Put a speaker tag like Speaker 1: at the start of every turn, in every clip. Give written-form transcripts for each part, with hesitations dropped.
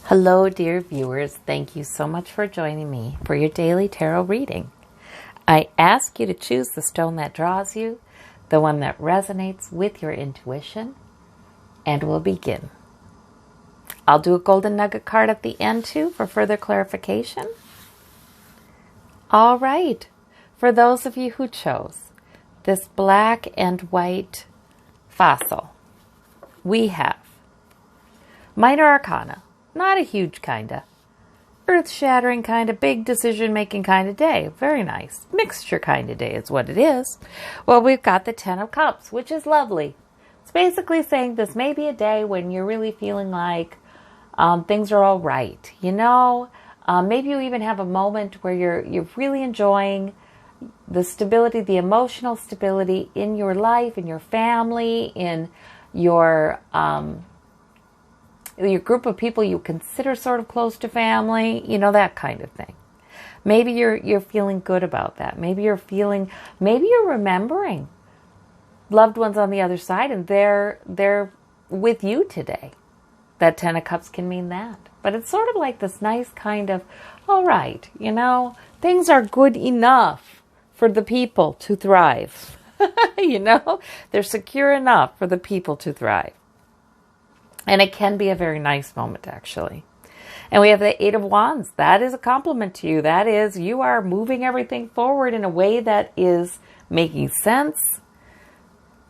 Speaker 1: Hello, dear viewers. Thank you so much for joining me for your daily tarot reading. I ask you to choose the stone that draws you, the one that resonates with your intuition, and we'll begin. I'll do a golden nugget card at the end too for further clarification. All right. For those of you who chose this black and white fossil, we have Minor Arcana. Not a huge kinda. Earth-shattering kinda, big decision-making kinda day. Very nice. Mixture kinda day is what it is. Well, we've got the Ten of Cups, which is lovely. It's basically saying this may be a day when you're really feeling like things are all right. Maybe you even have a moment where you're really enjoying the stability, the emotional stability in your life, in your family, in your group of people you consider sort of close to family, that kind of thing. Maybe you're feeling good about that. Maybe you're remembering loved ones on the other side and they're with you today. That Ten of Cups can mean that. But it's sort of like this nice kind of, all right, things are good enough for the people to thrive. They're secure enough for the people to thrive. And it can be a very nice moment, actually. And we have the Eight of Wands. That is a compliment to you. That is, you are moving everything forward in a way that is making sense.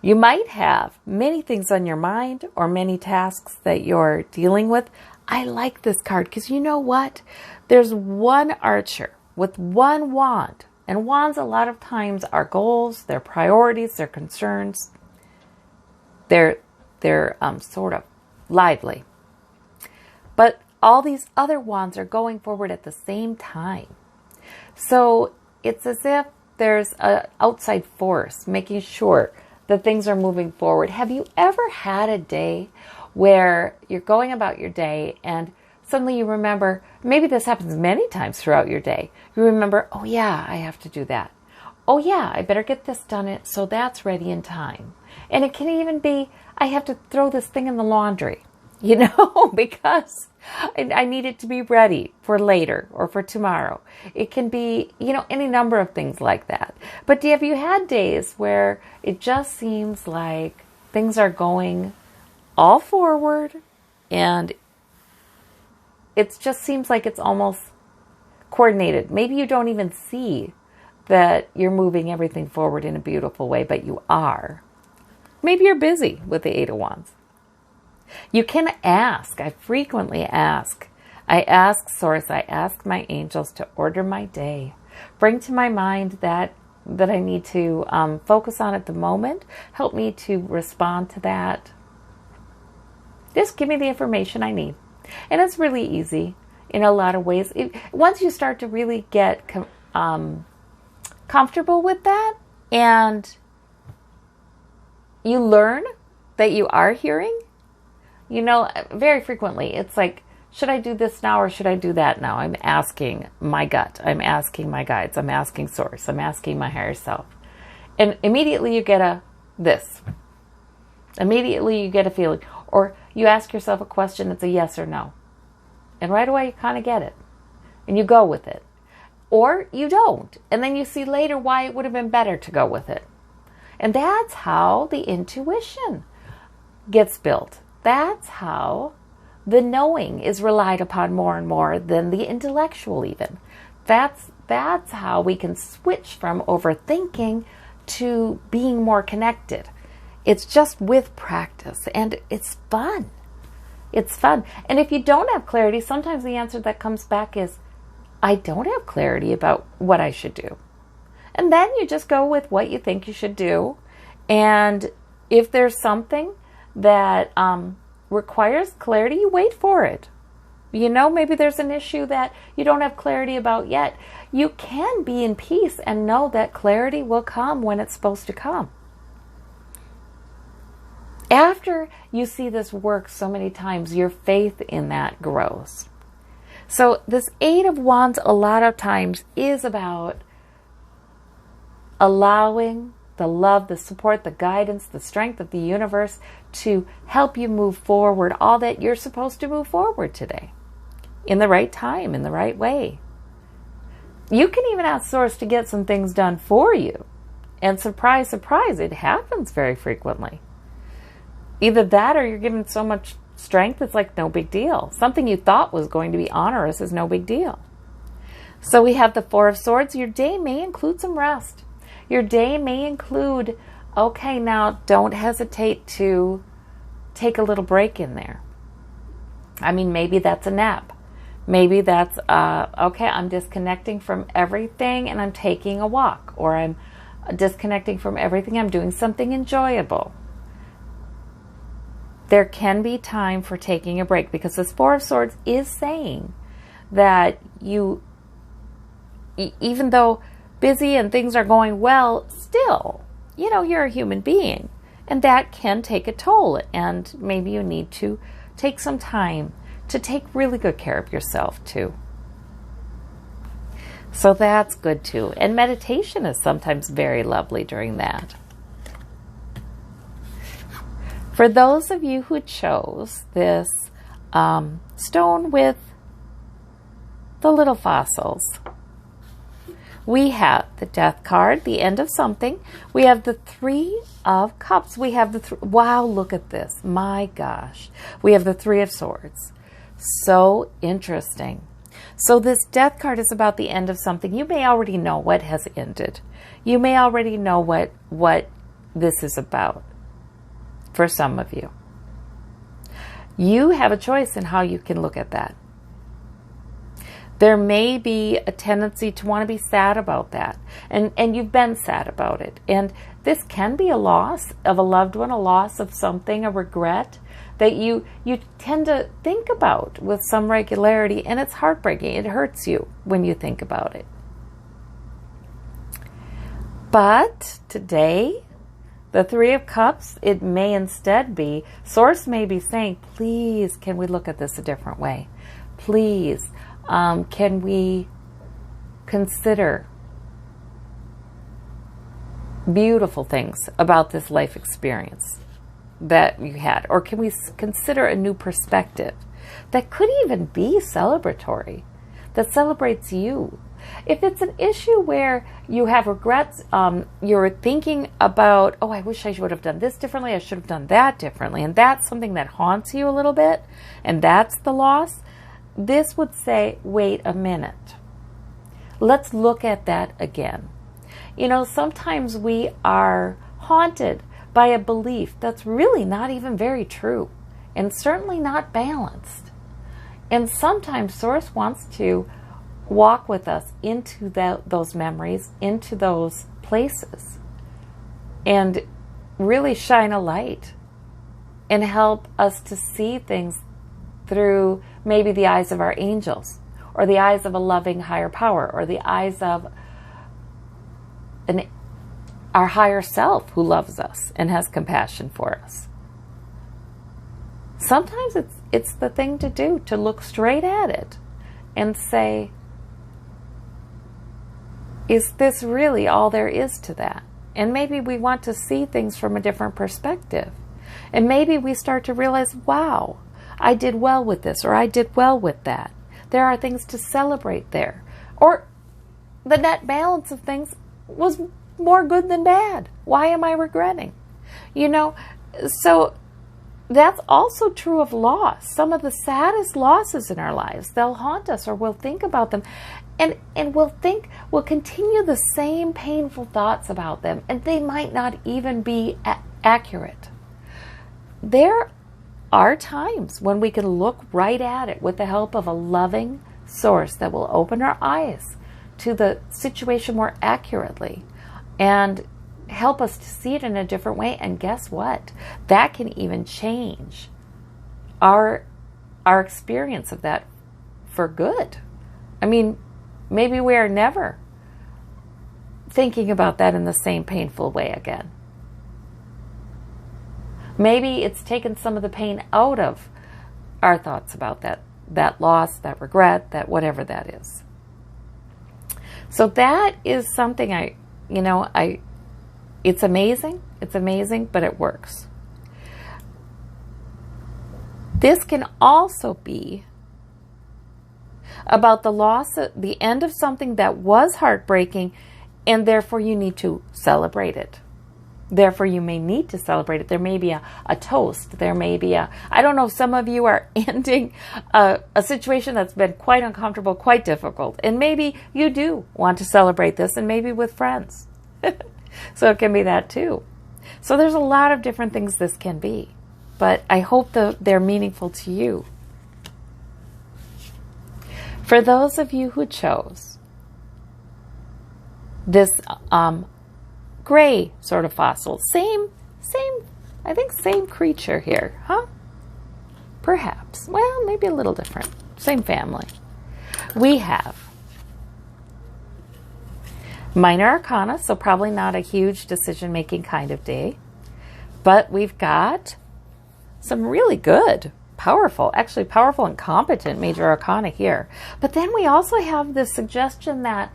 Speaker 1: You might have many things on your mind or many tasks that you're dealing with. I like this card because you know what? There's one archer with one wand. And wands a lot of times are goals, their priorities, their concerns. They're sort of lively. But all these other wands are going forward at the same time. So it's as if there's an outside force making sure that things are moving forward. Have you ever had a day where you're going about your day and suddenly you remember, maybe this happens many times throughout your day, you remember, oh yeah, I have to do that. Oh yeah, I better get this done so that's ready in time. And it can even be, I have to throw this thing in the laundry, because I need it to be ready for later or for tomorrow. It can be, any number of things like that. But have you had days where it just seems like things are going all forward and it just seems like it's almost coordinated? Maybe you don't even see that you're moving everything forward in a beautiful way, but you are. Maybe you're busy with the Eight of Wands. You can ask. I frequently ask. I ask Source, I ask my angels to order my day. Bring to my mind that I need to focus on at the moment. Help me to respond to that. Just give me the information I need. And it's really easy in a lot of ways. Once you start to really get comfortable with that and you learn that you are hearing, very frequently it's like, should I do this now or should I do that now? I'm asking my gut. I'm asking my guides. I'm asking Source. I'm asking my higher self. And immediately you get a this. Immediately you get a feeling. Or you ask yourself a question, it's a yes or no. And right away you kind of get it. And you go with it. Or you don't. And then you see later why it would have been better to go with it. And that's how the intuition gets built. That's how the knowing is relied upon more and more than the intellectual even. That's how we can switch from overthinking to being more connected. It's just with practice and it's fun. It's fun. And if you don't have clarity, sometimes the answer that comes back is, I don't have clarity about what I should do. And then you just go with what you think you should do. And if there's something that requires clarity, you wait for it. Maybe there's an issue that you don't have clarity about yet. You can be in peace and know that clarity will come when it's supposed to come. After you see this work so many times, your faith in that grows. So this Eight of Wands a lot of times is about allowing the love, the support, the guidance, the strength of the universe to help you move forward, all that you're supposed to move forward today. in the right time, in the right way. You can even ask Source to get some things done for you. And surprise, surprise, it happens very frequently. Either that or you're given so much strength, it's like no big deal. Something you thought was going to be onerous is no big deal. So we have the Four of Swords. Your day may include some rest. Your day may include, okay, now don't hesitate to take a little break in there. I mean, maybe that's a nap. Maybe that's, okay, I'm disconnecting from everything and I'm taking a walk. Or I'm disconnecting from everything, I'm doing something enjoyable. There can be time for taking a break, because this Four of Swords is saying that you, even though busy and things are going well, still, you know, you're a human being. And that can take a toll. And maybe you need to take some time to take really good care of yourself too. So that's good too. And meditation is sometimes very lovely during that. For those of you who chose this stone with the little fossils, we have the Death card, the end of something. We have the Three of Cups. We have the wow, look at this. My gosh. We have the Three of Swords. So interesting. So this Death card is about the end of something. You may already know what has ended. You may already know what this is about for some of you. You have a choice in how you can look at that. There may be a tendency to want to be sad about that. And you've been sad about it. And this can be a loss of a loved one, a loss of something, a regret that you tend to think about with some regularity. And it's heartbreaking. It hurts you when you think about it. But today, the Three of Cups, it may instead be, Source may be saying, please, can we look at this a different way? Please. Can we consider beautiful things about this life experience that you had? Or can we consider a new perspective that could even be celebratory, that celebrates you? If it's an issue where you have regrets, you're thinking about, oh, I wish I would have done this differently, I should have done that differently, and that's something that haunts you a little bit, and that's the loss, this would say, wait a minute. Let's look at that again. You know, sometimes we are haunted by a belief that's really not even very true and certainly not balanced. And sometimes Source wants to walk with us into those memories, into those places, and really shine a light and help us to see things through maybe the eyes of our angels, or the eyes of a loving higher power, or the eyes of our higher self who loves us and has compassion for us. Sometimes it's the thing to do, to look straight at it and say, is this really all there is to that? And maybe we want to see things from a different perspective. And maybe we start to realize, wow, I did well with this, or I did well with that. There are things to celebrate there. Or the net balance of things was more good than bad. Why am I regretting? You know, so that's also true of loss. Some of the saddest losses in our lives, they'll haunt us, or we'll think about them. And we'll continue the same painful thoughts about them, and they might not even be accurate. There are times when we can look right at it with the help of a loving Source that will open our eyes to the situation more accurately and help us to see it in a different way. And guess what? That can even change our experience of that for good. I mean, maybe we are never thinking about that in the same painful way again. Maybe it's taken some of the pain out of our thoughts about that loss, that regret, that whatever that is. So that is something it's amazing, but it works. This can also be about the loss, the end of something that was heartbreaking, and therefore you need to celebrate it. Therefore, you may need to celebrate it. There may be a toast. There may be I don't know, some of you are ending a situation that's been quite uncomfortable, quite difficult. And maybe you do want to celebrate this, and maybe with friends. So it can be that too. So there's a lot of different things this can be. But I hope that they're meaningful to you. For those of you who chose this gray sort of fossil. I think same creature here, huh? Perhaps. Well, maybe a little different. Same family. We have minor arcana, so probably not a huge decision-making kind of day. But we've got some really good, powerful and competent major arcana here. But then we also have this suggestion that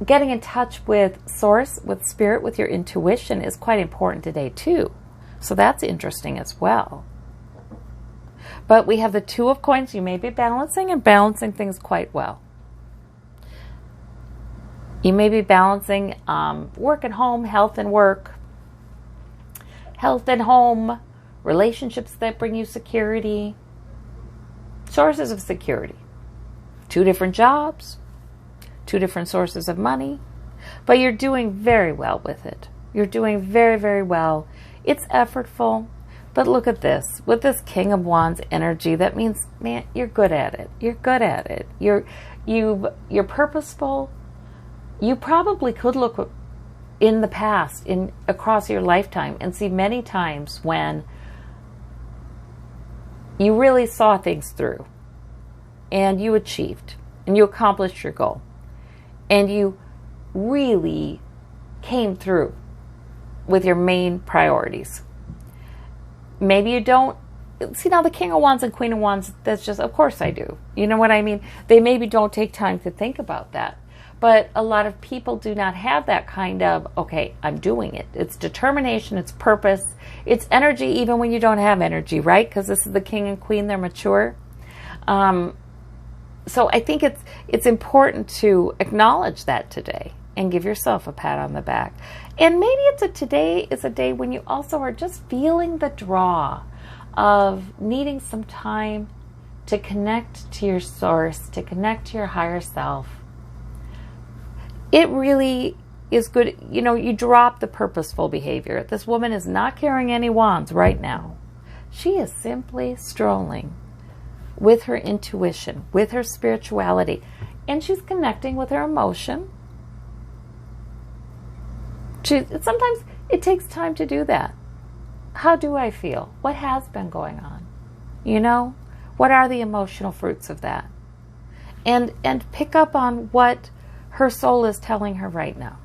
Speaker 1: getting in touch with source, with spirit, with your intuition is quite important today too. So that's interesting as well. But we have the Two of Coins. You may be balancing things quite well. You may be balancing work and home, health and work, health and home, relationships that bring you security, sources of security, 2 different jobs, 2 different sources of money, but you're doing very well with it. You're doing very, very well. It's effortful, but look at this. With this King of Wands energy, that means, man, you're good at it. You're good at it. You're purposeful. You probably could look in the past, across your lifetime, and see many times when you really saw things through, and you achieved, and you accomplished your goal. And you really came through with your main priorities. Maybe you don't. See, now the King of Wands and Queen of Wands, that's just, of course I do. You know what I mean? They maybe don't take time to think about that. But a lot of people do not have that kind of, okay, I'm doing it. It's determination, it's purpose, it's energy even when you don't have energy, right? Because this is the King and Queen, they're mature. So I think it's important to acknowledge that today and give yourself a pat on the back. And maybe today is a day when you also are just feeling the draw of needing some time to connect to your source, to connect to your higher self. It really is good. You know, you drop the purposeful behavior. This woman is not carrying any wands right now. She is simply strolling with her intuition, with her spirituality, and she's connecting with her emotion. Sometimes it takes time to do that. How do I feel? What has been going on? You know, what are the emotional fruits of that? And pick up on what her soul is telling her right now.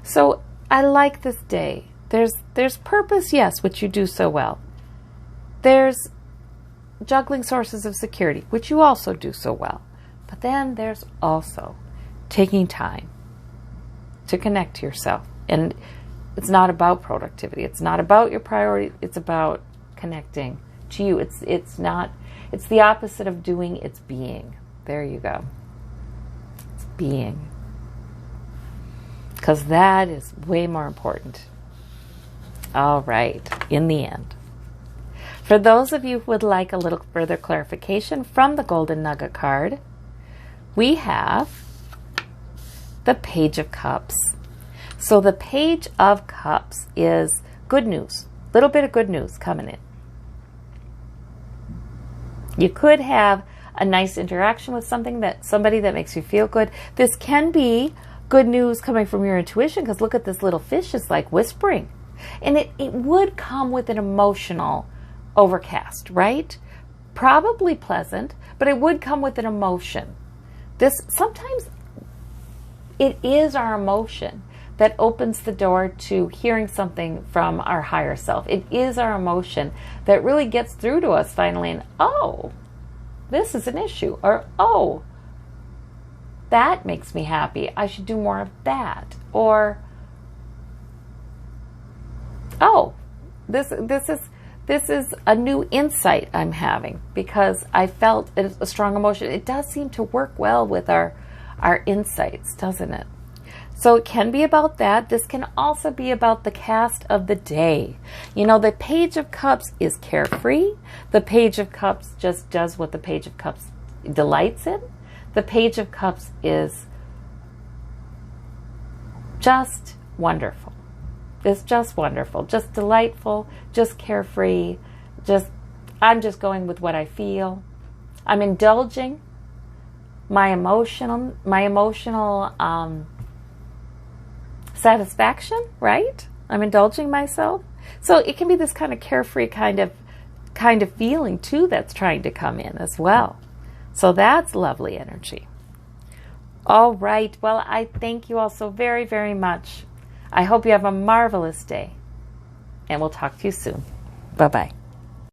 Speaker 1: So I like this day. There's purpose, yes, which you do so well. There's juggling sources of security, which you also do so well. But then there's also taking time to connect to yourself. And it's not about productivity. It's not about your priority. It's about connecting to you. It's the opposite of doing, it's being. There you go. It's being. Because that is way more important. All right, in the end. For those of you who would like a little further clarification from the Golden Nugget card, we have the Page of Cups. So the Page of Cups is good news. A little bit of good news coming in. You could have a nice interaction with somebody that makes you feel good. This can be good news coming from your intuition, because look at this little fish is like whispering. And it would come with an emotional overcast, right? Probably pleasant, but it would come with an emotion. Sometimes it is our emotion that opens the door to hearing something from our higher self. It is our emotion that really gets through to us finally, and oh, this is an issue, or oh, that makes me happy. I should do more of that. Or oh, this this is a new insight I'm having because I felt a strong emotion. It does seem to work well with our insights, doesn't it? So it can be about that. This can also be about the cast of the day. You know, the Page of Cups is carefree. The Page of Cups just does what the Page of Cups delights in. The Page of Cups is just wonderful. It's just wonderful, just delightful, just carefree. I'm just going with what I feel. I'm indulging my emotional satisfaction, right? I'm indulging myself. So it can be this kind of carefree kind of feeling too that's trying to come in as well. So that's lovely energy. All right. Well, I thank you all so very, very much. I hope you have a marvelous day. And we'll talk to you soon. Bye-bye.